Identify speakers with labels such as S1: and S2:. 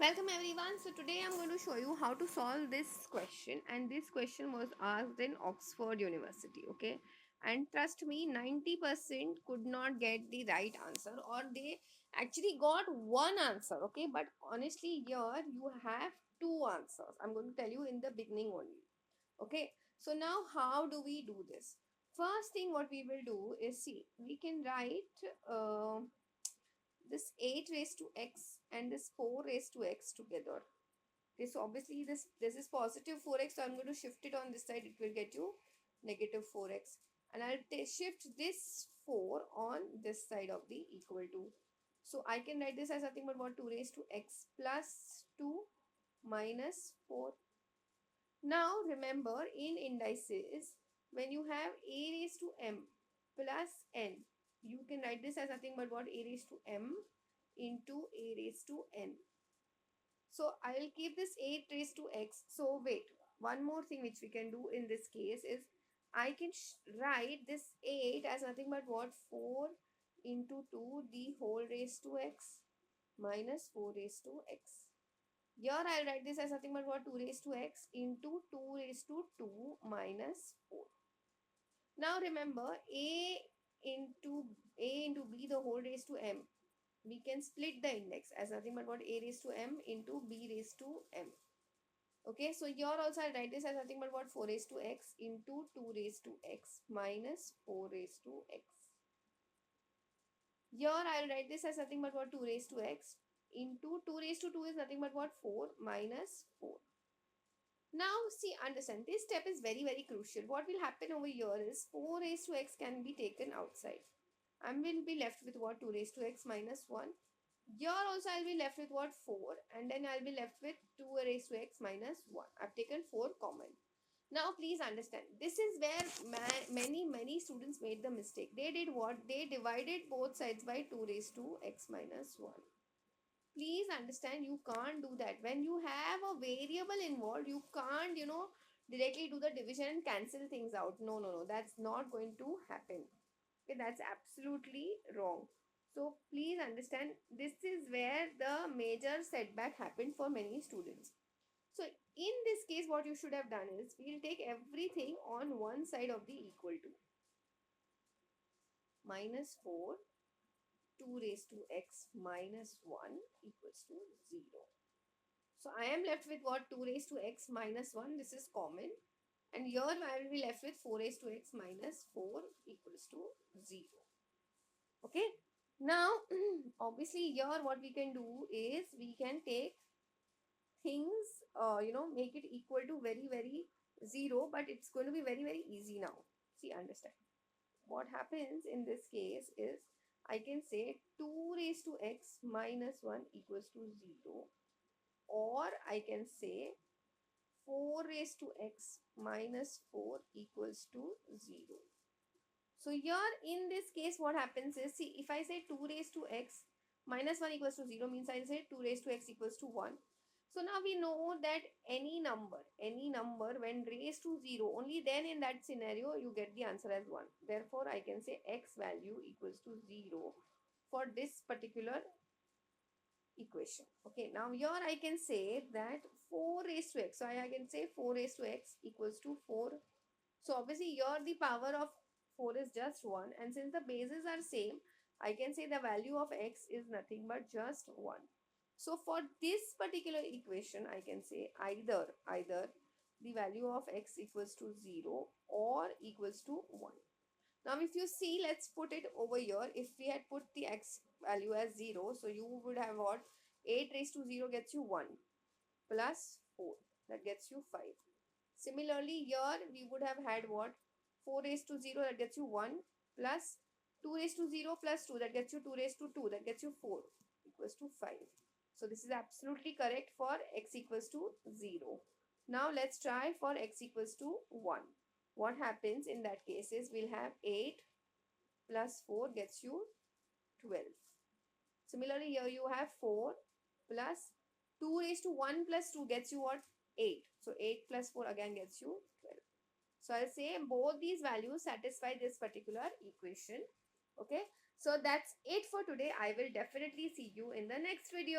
S1: Welcome everyone. So today I'm going to show you how to solve this question, and this question was asked in Oxford University, okay? And trust me, 90% could not get the right answer, or they actually got one answer, okay? But honestly here you have two answers. I'm going to tell you in the beginning only. Okay? So now how do we do this? First thing what we will do is, see, we can write this 8 raised to x and this 4 raised to x together. Okay, so obviously this is positive 4x, so I'm going to shift it on this side. It will get you negative 4x, and I'll shift this 4 on this side of the equal to. So I can write this as nothing but what, 2 raised to x plus 2 minus 4. Now remember, in indices, when you have a raised to m plus n, you can write this as nothing but what, a raised to m into a raised to n. So I will keep this 8 raised to x. So wait, one more thing which we can do in this case is, I can write this 8 as nothing but what, 4 into 2 the whole raised to x minus 4 raised to x. Here I'll write this as nothing but what, 2 raised to x into 2 raised to 2 minus 4. Now remember, a into b the whole raised to m, we can split the index as nothing but what, a raised to m into b raised to m. Okay, so here also I'll write this as nothing but what, 4 raised to x into 2 raised to x minus 4 raised to x. Here I'll write this as nothing but what, 2 raised to x into 2 raised to 2 is nothing but what, 4 minus 4. Now see, understand, this step is very crucial. What will happen over here is 4 raised to x can be taken outside, and we'll be left with what, 2 raised to x minus 1. Here also I'll be left with what, 4, and then I'll be left with 2 raised to x minus 1. I've taken 4 common. Now please understand, this is where many students made the mistake. They did what? They divided both sides by 2 raised to x minus 1. Please understand, you can't do that. When you have a variable involved, you can't, directly do the division and cancel things out. No, that's not going to happen. Okay, that's absolutely wrong. So please understand, this is where the major setback happened for many students. So in this case, what you should have done is, we'll take everything on one side of the equal to. Minus 4, 2 raised to x minus 1 equals to 0. So I am left with what, 2 raised to x minus 1, this is common. And here I will be left with 4 raised to x minus 4 equals to 0. Okay. Now, obviously here what we can do is, we can take things, make it equal to very 0, but it's going to be very easy now. See, understand. What happens in this case is, I can say 2 raised to x minus 1 equals to 0, or I can say 4 raised to x minus 4 equals to 0. So here in this case, what happens is, see, if I say 2 raised to x minus 1 equals to 0, means I say 2 raised to x equals to 1. So now we know that any number when raised to 0, only then in that scenario you get the answer as 1. Therefore, I can say x value equals to 0 for this particular equation. Okay, now here I can say that 4 raised to x. So I can say 4 raised to x equals to 4. So obviously here the power of 4 is just 1, and since the bases are same, I can say the value of x is nothing but just 1. So for this particular equation, I can say either the value of x equals to 0 or equals to 1. Now if you see, let's put it over here. If we had put the x value as 0, so you would have what? 8 raised to 0 gets you 1 plus 4, that gets you 5. Similarly, here we would have had what? 4 raised to 0, that gets you 1, plus 2 raised to 0 plus 2, that gets you 2 raised to 2, that gets you 4, equals to 5. So this is absolutely correct for x equals to 0. Now let's try for x equals to 1. What happens in that case is, we'll have 8 plus 4 gets you 12. Similarly, here you have 4 plus 2 raised to 1 plus 2 gets you what? 8. So 8 plus 4 again gets you 12. So I'll say both these values satisfy this particular equation. Okay. So that's it for today. I will definitely see you in the next video.